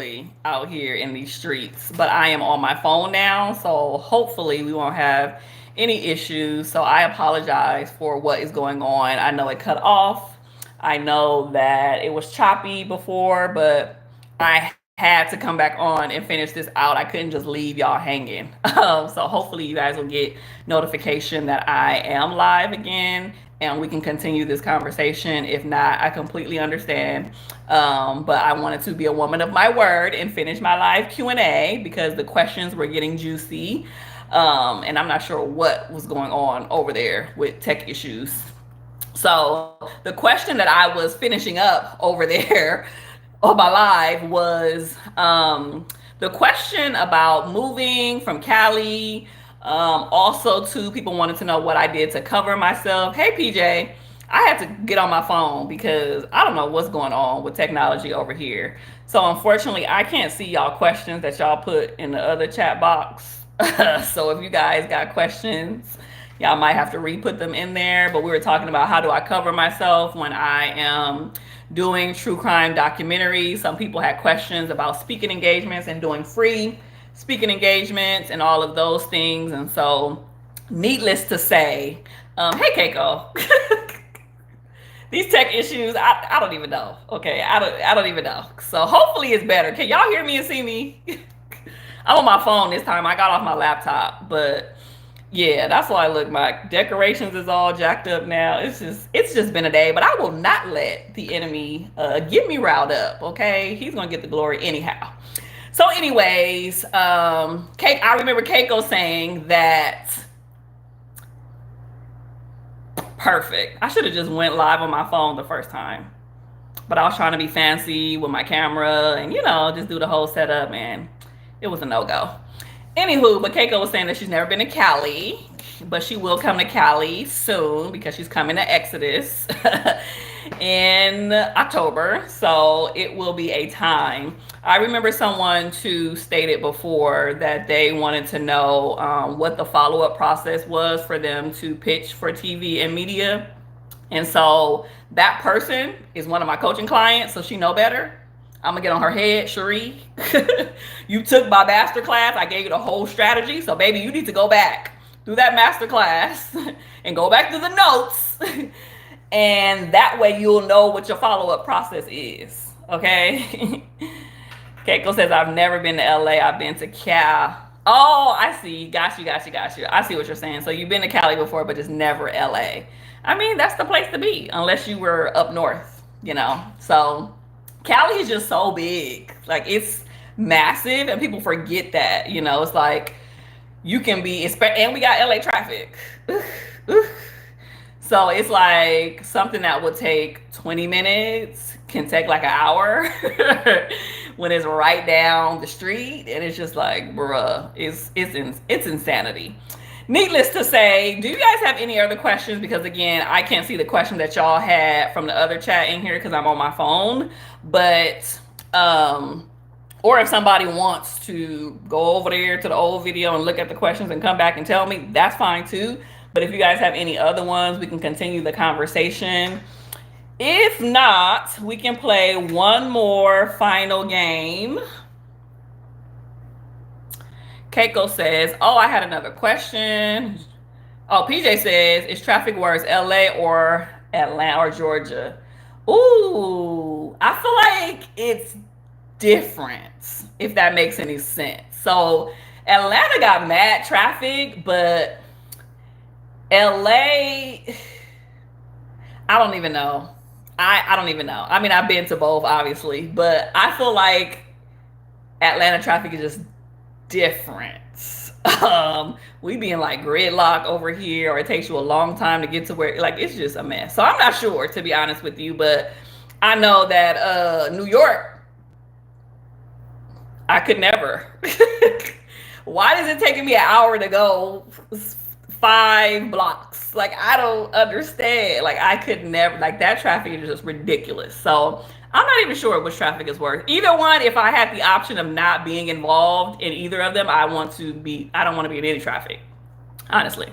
ugly out here in these streets, but I am on my phone now, so hopefully we won't have any issues. So I apologize for what is going on. I know it cut off. I know that it was choppy before, but I had to come back on and finish this out. I couldn't just leave y'all hanging. So hopefully you guys will get notification that I am live again and we can continue this conversation. If not, I completely understand. But I wanted to be a woman of my word and finish my live Q&A because the questions were getting juicy. And I'm not sure what was going on over there with tech issues. So the question that I was finishing up over there on my live was the question about moving from Cali. Also, too, people wanted to know what I did to cover myself. Hey, PJ, I had to get on my phone because I don't know what's going on with technology over here. So, unfortunately, I can't see y'all questions that y'all put in the other chat box. So, if you guys got questions, y'all might have to re-put them in there. But we were talking about how do I cover myself when I am doing true crime documentaries. Some people had questions about speaking engagements and doing free speaking engagements and all of those things. And so, needless to say, hey Keiko, these tech issues, I don't even know. Okay, I don't even know. So hopefully it's better. Can y'all hear me and see me? I'm on my phone this time. I got off my laptop, but yeah, that's why. Look, my decorations is all jacked up now. It's just been a day, but I will not let the enemy get me riled up. Okay, he's gonna get the glory anyhow. So, anyways, I remember Keiko saying that. Perfect. I should have just went live on my phone the first time, but I was trying to be fancy with my camera and just do the whole setup, and it was a no go. Anywho, but Keiko was saying that she's never been to Cali, but she will come to Cali soon because she's coming to Exodus in October. So it will be a time. I remember someone too stated before that they wanted to know what the follow-up process was for them to pitch for TV and media. And so that person is one of my coaching clients, so she know better. I'm gonna get on her head, Cherie. You took my master class. I gave you the whole strategy. So, baby, you need to go back through that master class and go back through the notes. And that way you'll know what your follow-up process is. Okay? Keiko says, I've never been to LA. I've been to Cal. Oh, I see. Got you. I see what you're saying. So you've been to Cali before, but just never LA. I mean, that's the place to be, unless you were up north. So Cali is just so big. Like, it's massive, and people forget that. It's like you can be, and we got LA traffic. So it's like something that would take 20 minutes can take like an hour when it's right down the street, and it's just like, bruh, it's insanity. Needless to say, do you guys have any other questions? Because again, I can't see the question that y'all had from the other chat in here because I'm on my phone. But or if somebody wants to go over there to the old video and look at the questions and come back and tell me, that's fine too. But if you guys have any other ones, we can continue the conversation. If not, we can play one more final game. Keiko says, oh, I had another question. Oh, PJ says, is traffic worse, LA or Atlanta or Georgia? Ooh, I feel like it's different, if that makes any sense. So Atlanta got mad traffic, but LA, I don't even know. I don't even know. I mean, I've been to both, obviously, but I feel like Atlanta traffic is just different. We be in like gridlock over here, or it takes you a long time to get to where, like, it's just a mess. So I'm not sure, to be honest with you, but I know that New York, I could never. Why is it taking me an hour to go 5 blocks? Like, I don't understand. Like, I could never, like, that traffic is just ridiculous. So I'm not even sure which traffic is worse. Either one, if I had the option of not being involved in either of them, I don't want to be in any traffic, honestly.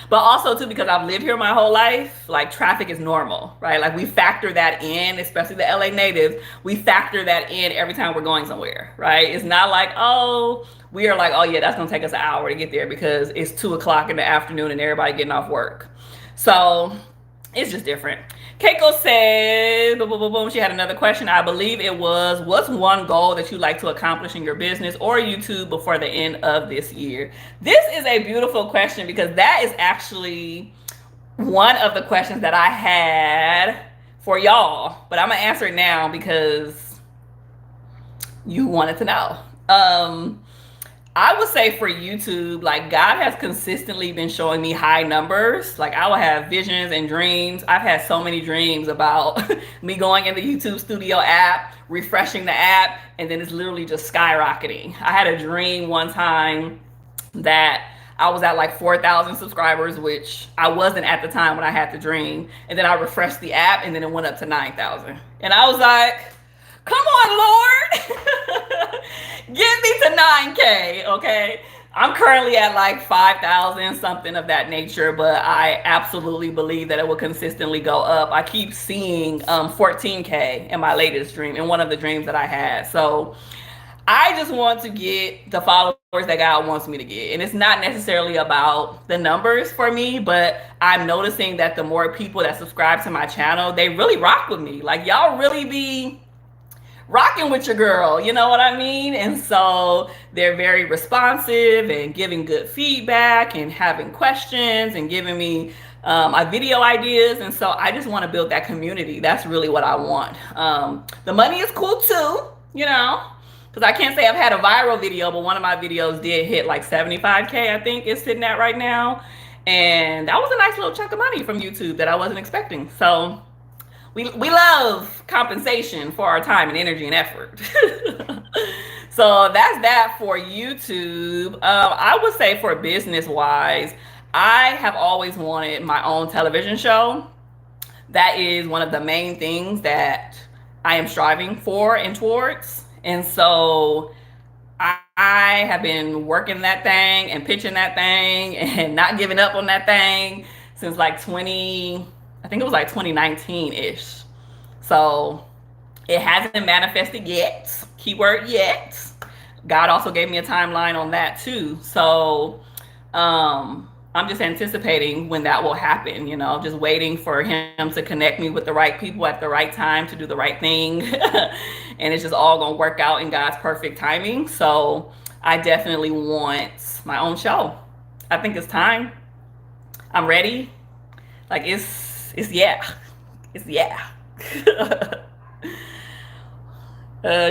But also too, because I've lived here my whole life, like traffic is normal, right? Like we factor that in, especially the LA natives, we factor that in every time we're going somewhere, right? It's not like, oh, we are like, oh yeah, that's gonna take us an hour to get there because it's 2 o'clock in the afternoon and everybody getting off work. So it's just different. Keiko says, boom, boom, boom, boom. She had another question. I believe it was, what's one goal that you'd like to accomplish in your business or YouTube before the end of this year? This is a beautiful question because that is actually one of the questions that I had for y'all, but I'm gonna answer it now because you wanted to know. I would say for YouTube, like God has consistently been showing me high numbers. Like I will have visions and dreams. I've had so many dreams about me going in the YouTube Studio app, refreshing the app, and then it's literally just skyrocketing. I had a dream one time that I was at like 4,000 subscribers, which I wasn't at the time when I had the dream. And then I refreshed the app and then it went up to 9,000. And I was like, come on, Lord. Get me to 9K, okay? I'm currently at like 5,000, something of that nature, but I absolutely believe that it will consistently go up. I keep seeing 14K in my latest dream, in one of the dreams that I had. So I just want to get the followers that God wants me to get. And it's not necessarily about the numbers for me, but I'm noticing that the more people that subscribe to my channel, they really rock with me. Like y'all really be rocking with your girl, you know what I mean? And so they're very responsive and giving good feedback and having questions and giving me my video ideas. And so I just want to build that community. That's really what I want. The money is cool too, you know, because I can't say I've had a viral video, but one of my videos did hit like 75K, I think it's sitting at right now. And that was a nice little chunk of money from YouTube that I wasn't expecting. So we love compensation for our time and energy and effort. So that's that for YouTube. I would say for business wise, I have always wanted my own television show. That is one of the main things that I am striving for and towards. And so I have been working that thing and pitching that thing and not giving up on that thing since like I think it was like 2019-ish. So it hasn't manifested yet. Keyword yet. God also gave me a timeline on that too. So I'm just anticipating when that will happen, you know, just waiting for him to connect me with the right people at the right time to do the right thing. And it's just all gonna work out in God's perfect timing. So I definitely want my own show. I think it's time. I'm ready. Like it's yeah.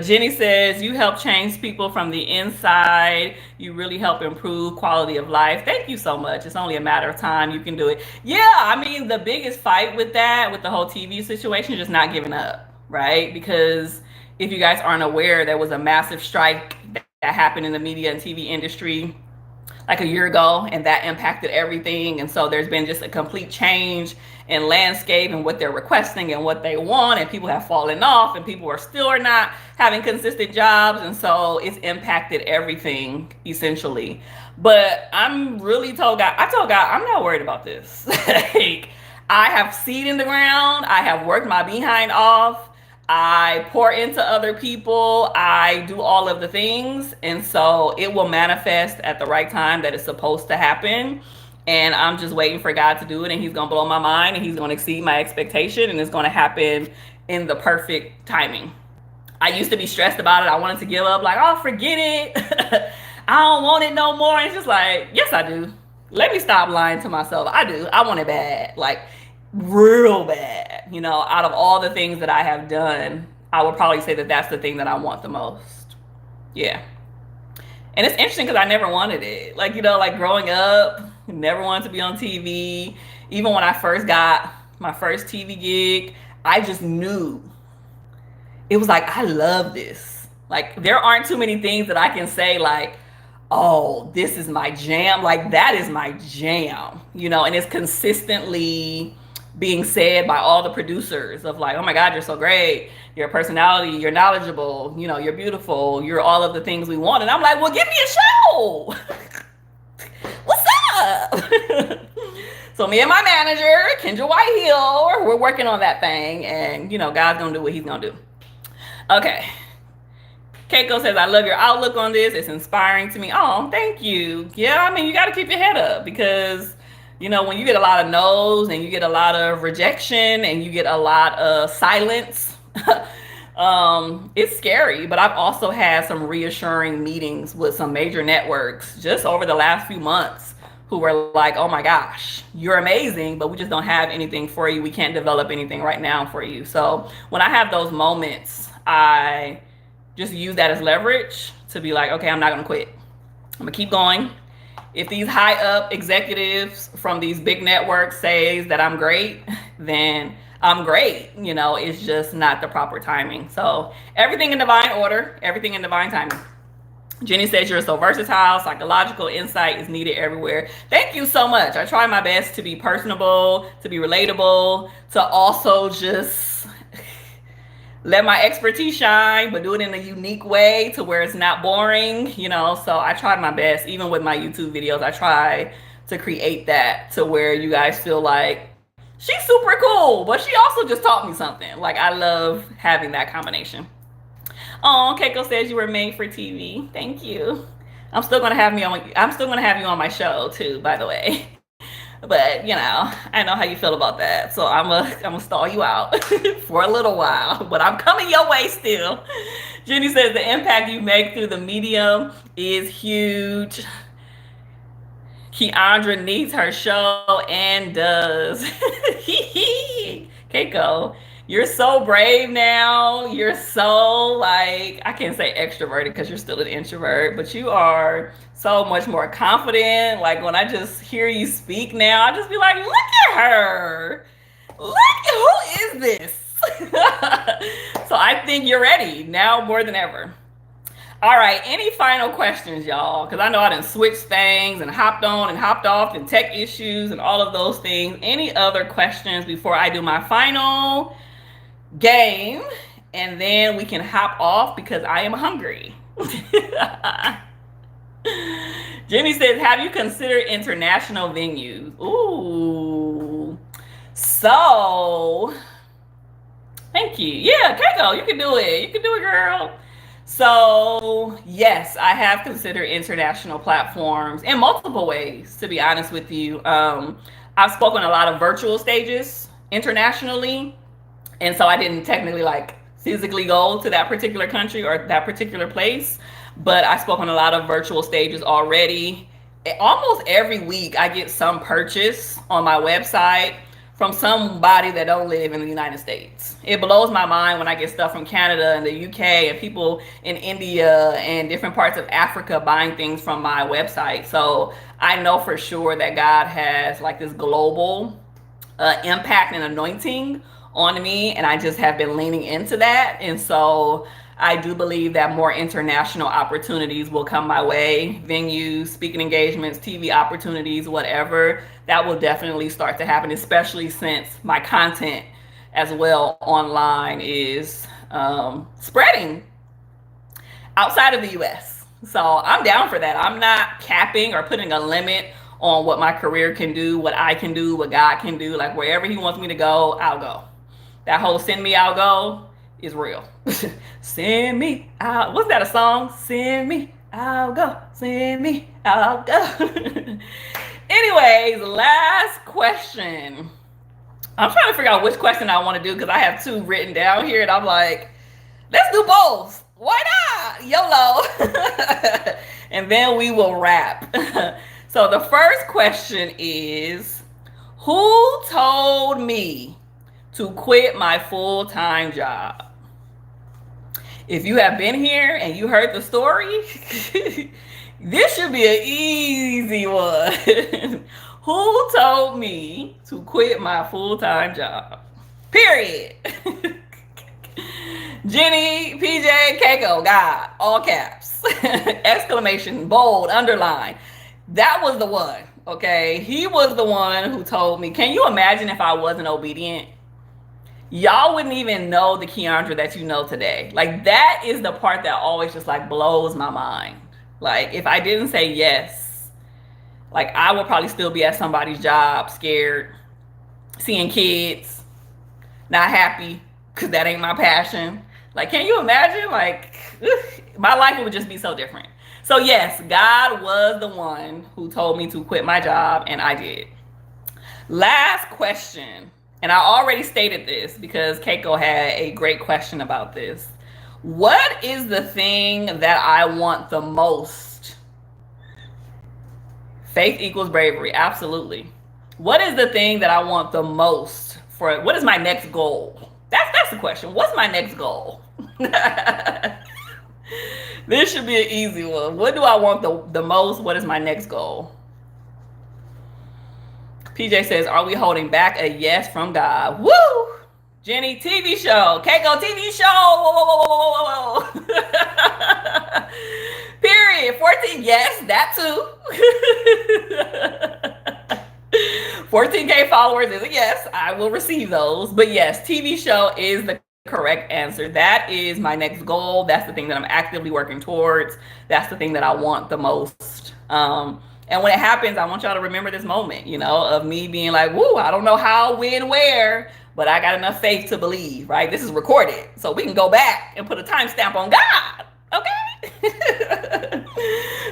Jenny says, you help change people from the inside. You really help improve quality of life. Thank you so much. It's only a matter of time. You can do it. Yeah, I mean, the biggest fight with that, with the whole TV situation, is just not giving up, right? Because if you guys aren't aware, there was a massive strike that happened in the media and TV industry like a year ago, and that impacted everything. And so there's been just a complete change in landscape and what they're requesting and what they want, and people have fallen off and people are not having consistent jobs. And so it's impacted everything essentially. But I'm really I told God, I'm not worried about this. Like, I have seed in the ground. I have worked my behind off. I pour into other people. I do all of the things. And so it will manifest at the right time that it's supposed to happen. And I'm just waiting for God to do it. And he's going to blow my mind and he's going to exceed my expectation. And it's going to happen in the perfect timing. I used to be stressed about it. I wanted to give up, like, oh, forget it. I don't want it no more. And it's just like, yes, I do. Let me stop lying to myself. I do. I want it bad. Like, real bad. You know, out of all the things that I have done, I would probably say that that's the thing that I want the most. Yeah. And it's interesting because I never wanted it. Like, you know, like growing up, never wanted to be on TV. Even when I first got my first TV gig, I just knew. It was like, I love this. Like, there aren't too many things that I can say like, oh, this is my jam. Like, that is my jam, you know, and it's consistently being said by all the producers of like, oh my God, you're so great. Your personality, you're knowledgeable, you know, you're beautiful, you're all of the things we want. And I'm like, well, give me a show. What's up? So me and my manager, Kendra Whitehill, we're working on that thing, and God's gonna do what He's gonna do. Okay. Keiko says, I love your outlook on this. It's inspiring to me. Oh, thank you. Yeah, I mean, you got to keep your head up because, when you get a lot of no's and you get a lot of rejection and you get a lot of silence, it's scary. But I've also had some reassuring meetings with some major networks just over the last few months who were like, oh my gosh, you're amazing, but we just don't have anything for you. We can't develop anything right now for you. So when I have those moments, I just use that as leverage to be like, okay, I'm not going to quit. I'm going to keep going. If these high up executives from these big networks says that I'm great, then I'm great. It's just not the proper timing. So everything in divine order, everything in divine timing. Jenny says you're so versatile. Psychological insight is needed everywhere. Thank you so much. I try my best to be personable, to be relatable, to also just let my expertise shine, but do it in a unique way to where it's not boring, So I tried my best, even with my YouTube videos. I try to create that to where you guys feel like she's super cool, but she also just taught me something. Like, I love having that combination. Oh, Keiko says you were made for TV. Thank you. I'm still gonna have you on my show too, by the way. But I know how you feel about that, so I'm gonna stall you out for a little while. But I'm coming your way still. Jenny says the impact you make through the medium is huge. Keandra needs her show and does. Keiko, you're so brave now. You're so I can't say extroverted because you're still an introvert, but you are so much more confident. Like when I just hear you speak now, I just be like, look at her. Look, who is this? So I think you're ready now more than ever. All right, any final questions, y'all? Because I know I done switched things and hopped on and hopped off and tech issues and all of those things. Any other questions before I do my final game? And then we can hop off because I am hungry. Jenny says, have you considered international venues? Ooh. So, thank you. Yeah, Keiko, you can do it. You can do it, girl. So, yes, I have considered international platforms in multiple ways, to be honest with you. I've spoken a lot of virtual stages internationally. And so I didn't technically physically go to that particular country or that particular place, but I spoke on a lot of virtual stages already. Almost every week I get some purchase on my website from somebody that don't live in the United States. It blows my mind when I get stuff from Canada and the UK and people in India and different parts of Africa buying things from my website. So I know for sure that God has this global impact and anointing on me, and I just have been leaning into that. And so I do believe that more international opportunities will come my way. Venues, speaking engagements, TV opportunities, whatever, that will definitely start to happen, especially since my content as well online is spreading outside of the US. So I'm down for that. I'm not capping or putting a limit on what my career can do, what I can do, what God can do. Wherever He wants me to go, I'll go. That whole send me, I'll go is real. Send me out. Wasn't that a song? Send me, I'll go. Send me, I'll go. Anyways, last question. I'm trying to figure out which question I want to do because I have two written down here and I'm like, let's do both. Why not? YOLO. And then we will wrap. So the first question is, who told me to quit my full-time job? If you have been here and you heard the story, this should be an easy one. Who told me to quit my full-time job? Period. Jenny, PJ, Keiko, God, all caps, exclamation, bold, underline. That was the one, okay? He was the one who told me. Can you imagine if I wasn't obedient? Y'all wouldn't even know the Keandra that you know today. That is the part that always just blows my mind. If I didn't say yes, Like I would probably still be at somebody's job, scared, seeing kids, not happy because that ain't my passion. Like, can you imagine? Like, my life would just be so different. So, yes, God was the one who told me to quit my job, and I did. Last question, and I already stated this because Keiko had a great question about this. What is the thing that I want the most? Faith equals bravery, absolutely. What is the thing that I want the most for? What is my next goal? That's the question. What's my next goal? This should be an easy one. What do I want the most? What is my next goal? PJ says, are we holding back a yes from God? Woo! Jenny, TV show. Keiko, TV show. Whoa, whoa, whoa, whoa, whoa, whoa. Period. 14, yes, that too. 14K followers is a yes. I will receive those. But yes, TV show is the correct answer. That is my next goal. That's the thing that I'm actively working towards. That's the thing that I want the most. And when it happens, I want y'all to remember this moment, you know, of me being like, woo, I don't know how, when, where, but I got enough faith to believe, right? This is recorded. So we can go back and put a timestamp on God. Okay?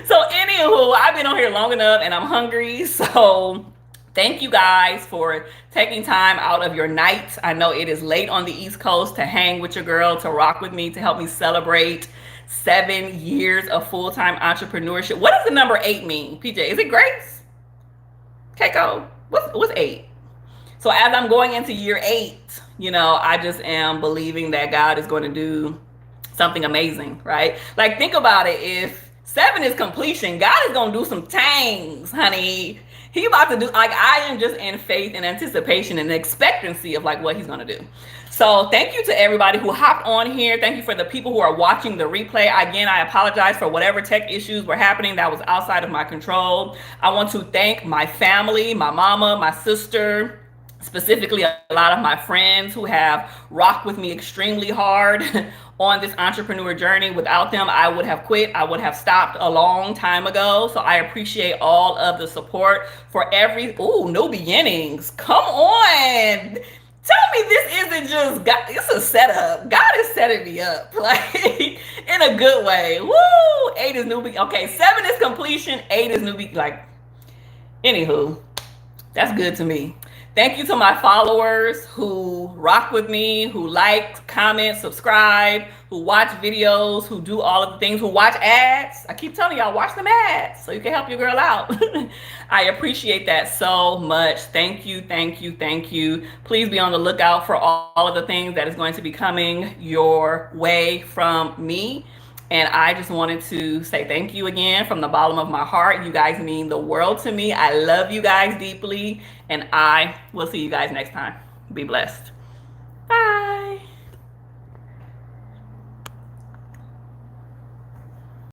So anywho, I've been on here long enough and I'm hungry. So thank you guys for taking time out of your night. I know it is late on the East Coast to hang with your girl, to rock with me, to help me celebrate 7 years of full-time entrepreneurship. What does the number 8 mean, PJ? Is it grace? Keiko, what's 8? So as I'm going into year 8, you know, I just am believing that God is going to do something amazing, right? Like, think about it. If 7 is completion, God is going to do some things, honey. He about to do, like, I am just in faith and anticipation and expectancy of like what he's going to do. So thank you to everybody who hopped on here. Thank you for the people who are watching the replay. Again, I apologize for whatever tech issues were happening that was outside of my control. I want to thank my family, my mama, my sister, specifically a lot of my friends who have rocked with me extremely hard on this entrepreneur journey. Without them, I would have quit. I would have stopped a long time ago. So I appreciate all of the support for every, new beginnings. Come on. Tell me this isn't just God, it's a setup. God is setting me up, like, in a good way. Woo! 8 is new. Okay, 7 is completion. 8 is new. Like, anywho, that's good to me. Thank you to my followers who rock with me, who like, comment, subscribe, who watch videos, who do all of the things, who watch ads. I keep telling y'all, watch them ads so you can help your girl out. I appreciate that so much. Thank you, thank you, thank you. Please be on the lookout for all of the things that is going to be coming your way from me. And I just wanted to say thank you again from the bottom of my heart. You guys mean the world to me. I love you guys deeply. And I will see you guys next time. Be blessed.